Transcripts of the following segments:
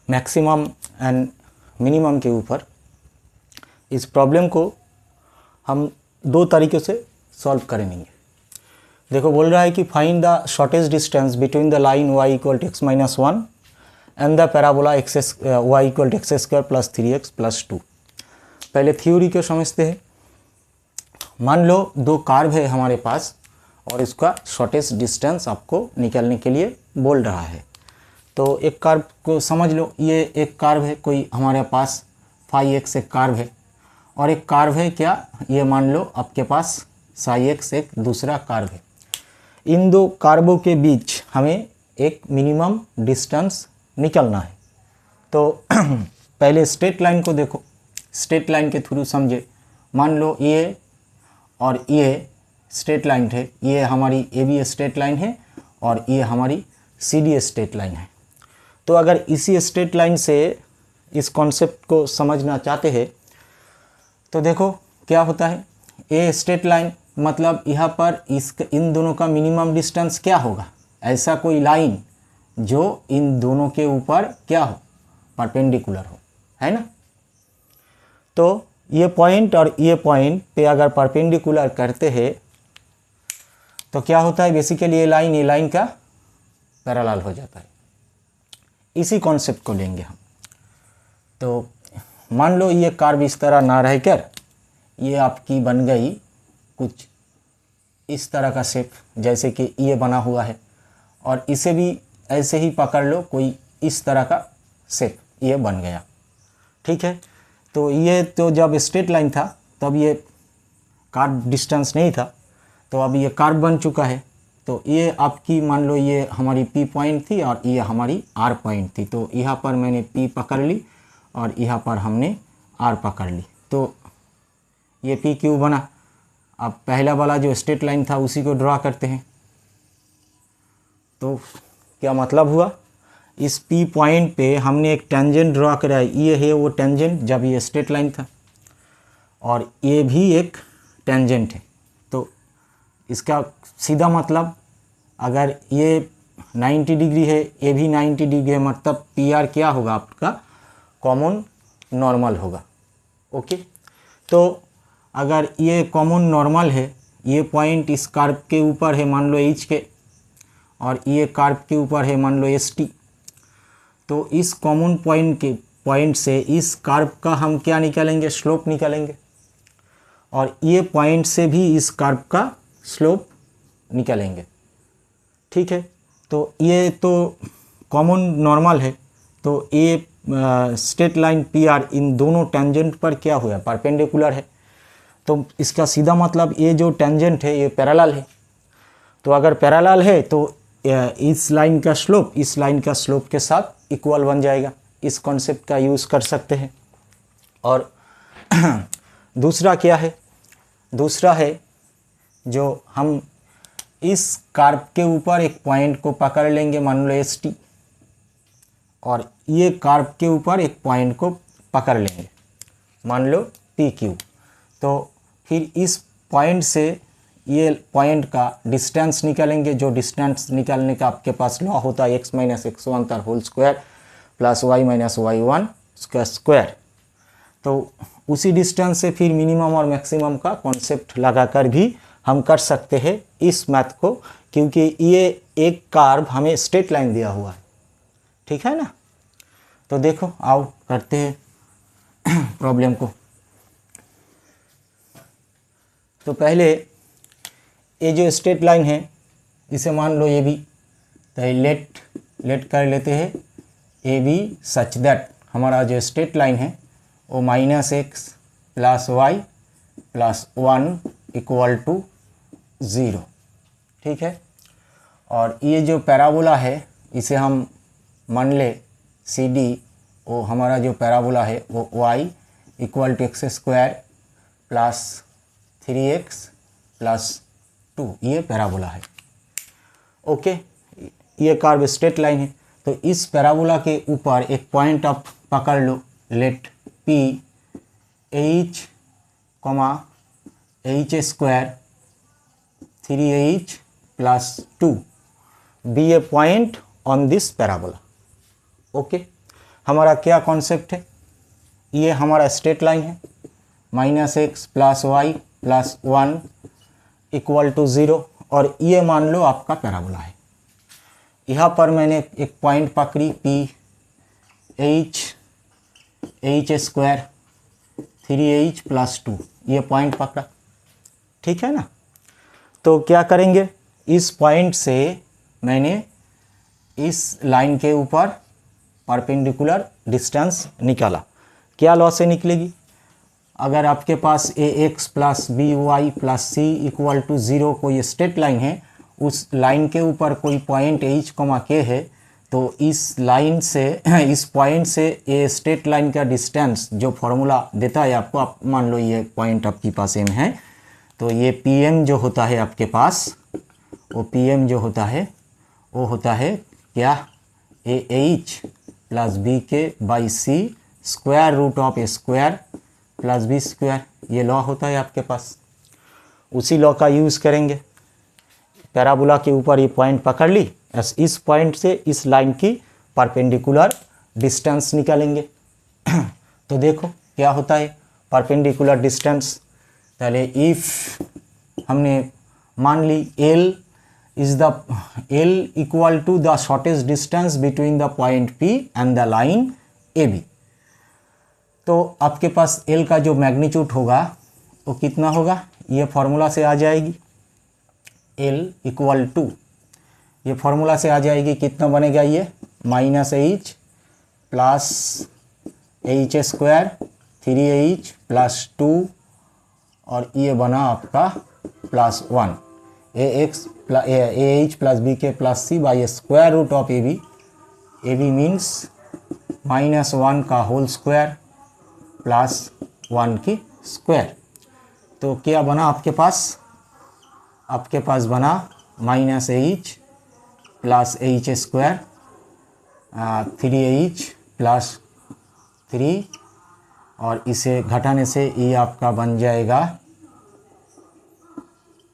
Maximum and minimum के ऊपर। इस प्रॉब्लम को हम दो तरीक़े से सॉल्व करेंगे। देखो बोल रहा है कि find the shortest distance between the line y equal to x-1 and the parabola y equal to x² plus 3x plus 2। पहले थ्योरी को समझते हैं। मान लो दो कर्व है हमारे पास और इसका शॉर्टेस्ट डिस्टेंस आपको निकालने के लिए बोल रहा है। तो एक कर्व को समझ लो, ये एक कर्व है, कोई हमारे पास फाई x एक कर्व है और एक कर्व है क्या, ये मान लो आपके पास साई x एक दूसरा कर्व है। इन दो कर्वों के बीच हमें एक मिनिमम डिस्टेंस निकालना है। तो पहले स्ट्रेट लाइन को देखो, स्ट्रेट लाइन के थ्रू समझे। मान लो ये और ये स्ट्रेट लाइन है, ये हमारी ए बी स्ट्रेट लाइन है और ये हमारी सी डी स्ट्रेट लाइन है। तो अगर इसी स्ट्रेट लाइन से इस कॉन्सेप्ट को समझना चाहते हैं तो देखो क्या होता है। ए स्ट्रेट लाइन मतलब यहाँ पर इन दोनों का मिनिमम डिस्टेंस क्या होगा, ऐसा कोई लाइन जो इन दोनों के ऊपर क्या हो, परपेंडिकुलर हो, है ना। तो ये पॉइंट और ये पॉइंट पे अगर परपेंडिकुलर करते हैं तो क्या होता है, बेसिकली ये लाइन का पैरेलल हो जाता है। इसी कॉन्सेप्ट को लेंगे हम। तो मान लो ये कर्व इस तरह ना रहकर ये आपकी बन गई कुछ इस तरह का शेप, जैसे कि ये बना हुआ है, और इसे भी ऐसे ही पकड़ लो, कोई इस तरह का शेप ये बन गया, ठीक है। तो ये तो जब स्ट्रेट लाइन था तब ये कर्व डिस्टेंस नहीं था, तो अब ये कर्व बन चुका है। तो ये आपकी मान लो ये हमारी P पॉइंट थी और ये हमारी R पॉइंट थी। तो यहाँ पर मैंने P पकड़ ली और यहाँ पर हमने R पकड़ ली, तो ये PQ बना। अब पहला वाला जो स्ट्रेट लाइन था उसी को ड्रा करते हैं। तो क्या मतलब हुआ, इस P पॉइंट पे हमने एक टेंजेंट ड्रा करा है, ये है वो टेंजेंट जब ये स्ट्रेट लाइन था, और ये भी एक टेंजेंट है। तो इसका सीधा मतलब अगर ये 90 डिग्री है, ये भी 90 डिग्री है, मतलब PR क्या होगा आपका, कॉमन नॉर्मल होगा। ओके, तो अगर ये कॉमन नॉर्मल है, ये पॉइंट इस कर्व के ऊपर है मान लो H के, और ये कर्व के ऊपर है मान लो ST, तो इस कॉमन पॉइंट से इस कर्व का हम क्या निकालेंगे, स्लोप निकालेंगे, और ये पॉइंट से भी इस कर्व का स्लोप निकालेंगे, ठीक है। तो ये तो कॉमन नॉर्मल है, तो ये स्ट्रेट लाइन PR इन दोनों टेंजेंट पर क्या हुआ, परपेंडिकुलर है। तो इसका सीधा मतलब ये जो टेंजेंट है ये पैरेलल है। तो अगर पैरेलल है तो इस लाइन का स्लोप इस लाइन का स्लोप के साथ इक्वल बन जाएगा। इस कॉन्सेप्ट का यूज़ कर सकते हैं। और दूसरा क्या है, दूसरा है जो हम इस कर्व के ऊपर एक पॉइंट को पकड़ लेंगे मान लो ST, और ये कर्व के ऊपर एक पॉइंट को पकड़ लेंगे मान लो PQ। तो फिर इस पॉइंट से ये पॉइंट का डिस्टेंस निकालेंगे, जो डिस्टेंस निकालने का आपके पास लॉ होता है x - x1 का whole square plus y - y1 का स्क्वायर। तो उसी डिस्टेंस से फिर मिनिमम और मैक्सिमम का कॉन्सेप्ट लगाकर भी हम कर सकते हैं इस मैथ को, क्योंकि ये एक कर्व हमें स्ट्रेट लाइन दिया हुआ है, ठीक है ना। तो देखो आओ करते हैं प्रॉब्लम को। तो पहले ये जो स्ट्रेट लाइन है इसे मान लो ये भी, तो लेट कर लेते हैं ए बी सच दैट हमारा जो स्ट्रेट लाइन है वो -x + y + 1 = 0, ठीक है। और ये जो पैराबोला है इसे हम मान ले CD, वो हमारा जो पैराबोला है वो y = x² + 3x + 2 ये पैराबोला है। ओके, ये कर्व स्ट्रेट लाइन है। तो इस पैराबोला के ऊपर एक पॉइंट आप पकड़ लो, late P H, H² 3H + 2 be a point on this parabola। Okay, हमारा क्या कॉन्सेप्ट है, ये हमारा स्ट्रेट लाइन है, -x + y + 1 = 0, और ये मान लो आपका पैराबोला है। यहाँ पर मैंने एक पॉइंट पकड़ी P, h² 3h + 2, ये पॉइंट पकड़ा, ठीक है ना। तो क्या करेंगे, इस पॉइंट से मैंने इस लाइन के ऊपर परपेंडिकुलर डिस्टेंस निकाला। क्या लॉ से निकलेगी, अगर आपके पास ax + by + c = 0 कोई स्ट्रेट लाइन है, उस लाइन के ऊपर कोई पॉइंट h, k है, तो इस लाइन से इस पॉइंट से ये स्ट्रेट लाइन का डिस्टेंस जो फॉर्मूला देता है आपको, आप मान लो ये पॉइंट आपके पास m है, तो ये pm जो होता है आपके पास, वो pm जो होता है वो होता है क्या, ah + bk / c √(a² + b², ये लॉ होता है आपके पास। उसी लॉ का यूज़ करेंगे, पैराबोला के ऊपर ये पॉइंट पकड़ ली, इस पॉइंट से इस लाइन की परपेंडिकुलर डिस्टेंस निकालेंगे। तो देखो क्या होता है परपेंडिकुलर डिस्टेंस, पहले इफ़ हमने मान ली L = the shortest distance between the point P and the line AB, तो आपके पास L का जो मैग्नीट्यूड होगा वो कितना होगा, ये फॉर्मूला से आ जाएगी, L = ये फॉर्मूला से आ जाएगी, कितना बनेगा ये, -h + h² 3h + 2, और ये बना आपका +1 ah + bk + c / √(ab), ab means -1 का होल स्क्वायर +1 की स्क्वायर। तो क्या बना आपके पास बना -h + h² 3h + 3, और इसे घटाने से ये आपका बन जाएगा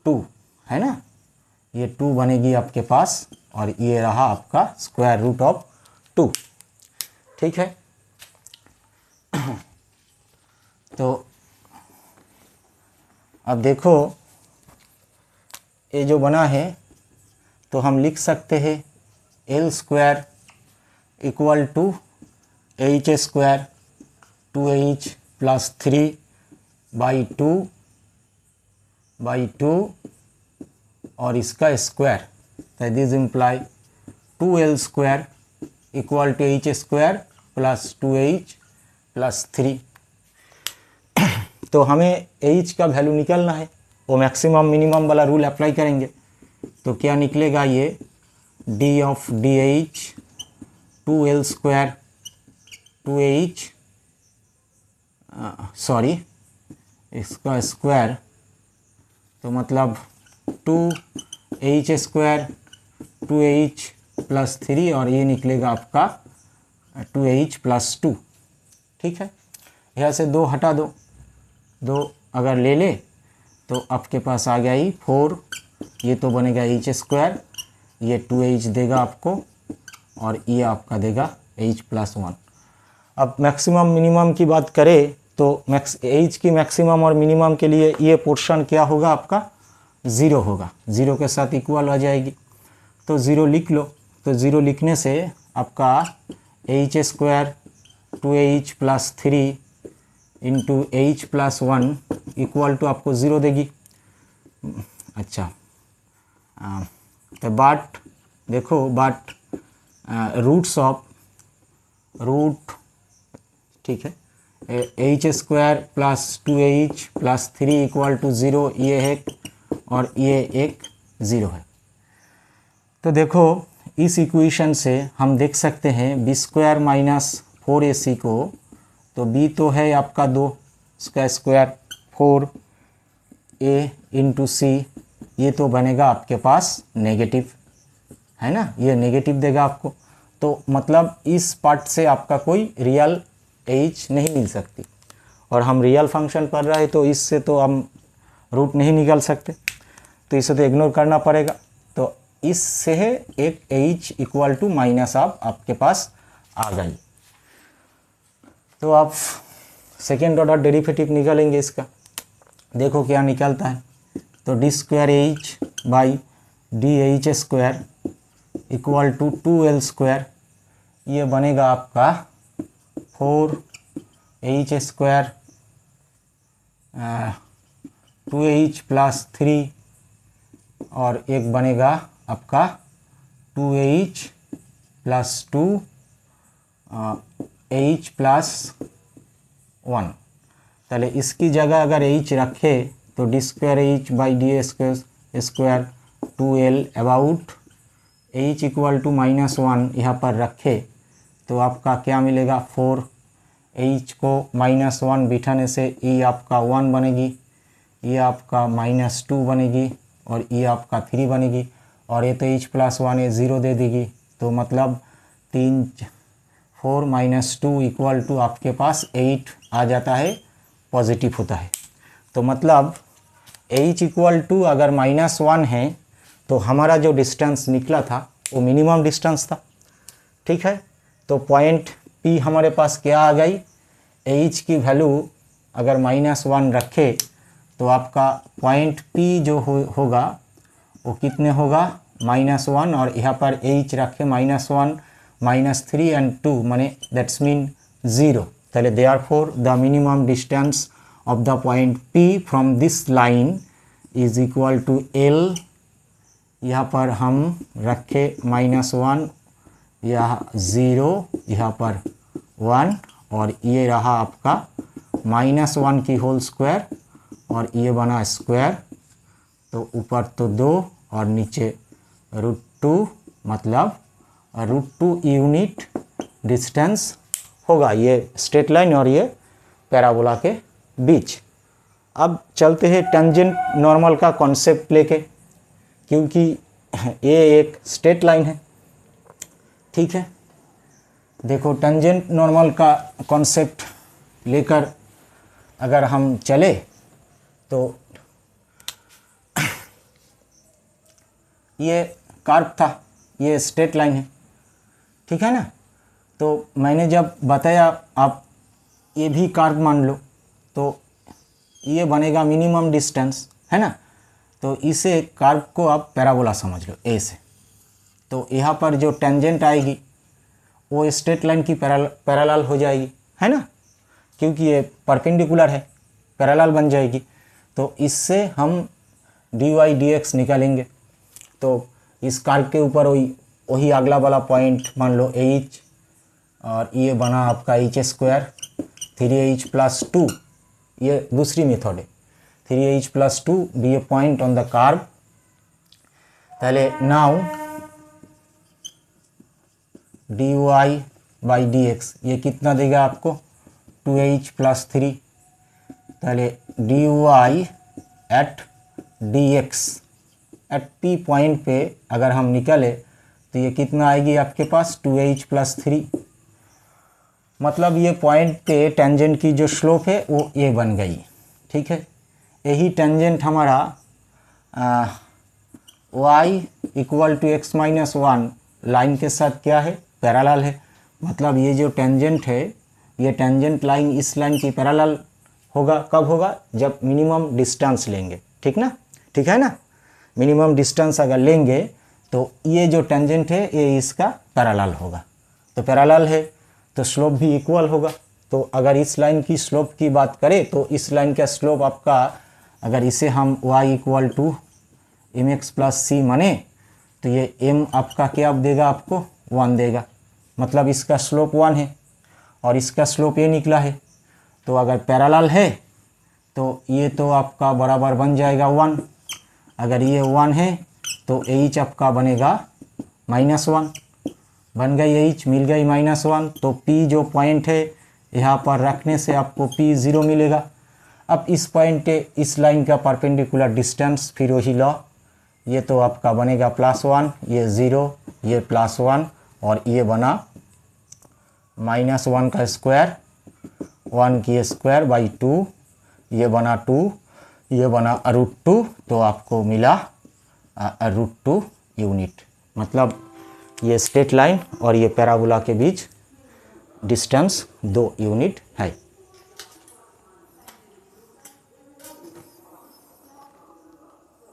2, है ना, ये 2 बनेगी आपके पास, और ये रहा आपका √2, ठीक है। तो अब देखो ये जो बना है, तो हम लिख सकते हैं L² = h² 2h + 3/2 और इसका square, this imply 2L² = h² + 2h + 3। तो हमें h का वैल्यू निकालना है, वो मैक्सिमम मिनिमम वाला रूल अप्लाई करेंगे, तो क्या निकलेगा, ये d(dh) 2L² 2h, सॉरी इसका स्क्वायर, तो मतलब 2h² 2h + 3, और ये निकलेगा आपका 2h + 2, ठीक है। यहाँ से 2 हटा दो, 2 अगर ले ले तो आपके पास आ गया ही 4, ये तो बनेगा h², ये 2h देगा आपको, और ये आपका देगा h + 1। अब मैक्सिमम मिनिमम की बात करें तो h की मैक्सिमम और मिनिमम के लिए ये पोर्शन क्या होगा आपका, 0 होगा, 0 के साथ इक्वल आ जाएगी, तो 0 लिख लो। तो 0 लिखने से आपका h² 2h + 3 × h + 1 = आपको 0 देगी। अच्छा, तो बट देखो, बट रूट्स ऑफ ठीक है, h² + 2h + 3 = 0, ये है, और ये एक 0 है। तो देखो इस इक्वेशन से हम देख सकते हैं b² - 4ac को, तो b तो है आपका 2, इसका स्क्वायर 4a × c, ये तो बनेगा आपके पास नेगेटिव, है ना, ये नेगेटिव देगा आपको। तो मतलब इस पार्ट से आपका कोई रियल h नहीं मिल सकती, और हम रियल फंक्शन पढ़ रहे हैं, तो इससे तो हम रूट नहीं निकाल सकते, तो इसे तो इग्नोर करना पड़ेगा। तो इससे एक h = -, आपके पास आ गई। तो आप सेकेंड ऑर्डर डेरिवेटिव निकालेंगे इसका, देखो क्या निकलता है। तो d square h by d h square equal to 2l square, ये बनेगा आपका 4h स्क्वायर 2h प्लस 3 और एक बनेगा आपका 2h प्लस 2 h प्लस 1। ताहले इसकी जगह अगर h रखे तो d square h by d square 2l about h equal to -1 यहाँ पर रखे तो आपका क्या मिलेगा 4, h को -1 बिठाने से ये आपका 1 बनेगी, ये आपका -2 बनेगी और ये आपका 3 बनेगी और ये तो h प्लस 1 ये 0 दे देगी। तो मतलब 4 - 2 इक्वल टू आपके पास 8 आ जाता है, पॉजिटिव होता है। तो मतलब h इक्वल टू अगर -1 है तो हमारा जो डिस्टेंस निकला था वो मिनिमम डिस्टेंस था, ठीक है। तो पॉइंट P हमारे पास क्या आ गई, h की वैल्यू अगर -1 रखे तो आपका पॉइंट P जो होगा वो कितने होगा -1 और यहाँ पर h रखे -1 -3 एंड 2 माने दैट्स मीन 0। ताहले therefore the minimum distance of the point P from this line is equal to L, यहाँ पर हम रखे -1, यहाँ 0, यहाँ पर 1 और ये रहा आपका -1 की होल स्क्वायर और ये बना स्क्वायर, तो ऊपर तो 2 और नीचे √2, मतलब √2 यूनिट डिस्टेंस होगा ये स्ट्रेट लाइन और ये पैराबोला के बीच। अब चलते हैं टेंजेंट नॉर्मल का कॉन्सेप्ट लेके, क्योंकि ये एक स्ट्रेट लाइन है, ठीक है। देखो टेंजेंट नॉर्मल का कॉन्सेप्ट लेकर अगर हम चले तो ये कर्व था, ये स्ट्रेट लाइन है, ठीक है ना। तो मैंने जब बताया आप ये भी कर्व मान लो तो ये बनेगा मिनिमम डिस्टेंस, है ना। तो इसे कर्व को आप पैराबोला समझ लो ए से। तो यहाँ पर जो टेंजेंट आएगी वो स्ट्रेट लाइन की पैरेलल हो जाएगी, है ना, क्योंकि ये परपेंडिकुलर है, पैरेलल बन जाएगी। तो इससे हम dy dx निकालेंगे। तो इस कर्व के ऊपर वही अगला वाला पॉइंट मान लो h और ये बना आपका h स्क्वायर 3h प्लस 2, ये दूसरी मेथड है, 3h plus 2 be a point on the curve. पहले नाउ dy बाई dx ये कितना देगा आपको 2h प्लस 3। पहले dy at dx at p point पे अगर हम निकले तो ये कितना आएगी आपके पास 2h प्लस 3। मतलब ये पॉइंट पे टेंजेंट की जो स्लोप है वो ये बन गई, ठीक है। यही टेंजेंट हमारा y equal to x minus 1 line के साथ क्या है, पैरेलल है। मतलब ये जो टेंजेंट है ये टेंजेंट लाइन इस लाइन की पैरेलल होगा, कब होगा, जब मिनिमम डिस्टेंस लेंगे, ठीक ना, ठीक है ना। मिनिमम डिस्टेंस अगर लेंगे तो ये जो टेंजेंट है ये इसका पैरेलल होगा। तो पैरेलल है तो स्लोप भी इक्वल होगा। तो अगर इस लाइन की स्लोप की बात करें तो इस लाइन का स्लोप आपका, अगर इसे हम y equal to mx plus c माने तो ये m आपका क्या देगा, आपको 1 देगा। मतलब इसका स्लोप 1 है और इसका स्लोप ये निकला है। तो अगर पैरेलल है तो ये तो आपका बराबर बन जाएगा 1। अगर ये 1 है तो h आपका बनेगा -1, बन गई h, मिल गई -1। तो p जो पॉइंट है यहाँ पर रखने से आपको p 0 मिलेगा। अब इस पॉइंट पे इस लाइन का परपेंडिकुलर डिस्टेंस फिर वही लॉ, ये तो आपका बनेगा +1, ये 0, ये +1 और ये बना -1 का स्क्वायर 1 की स्क्वायर बाई 2, ये बना 2, ये बना √2। तो आपको मिला √2 यूनिट। मतलब ये स्ट्रेट लाइन और ये पैराबोला के बीच डिस्टेंस 2 यूनिट है।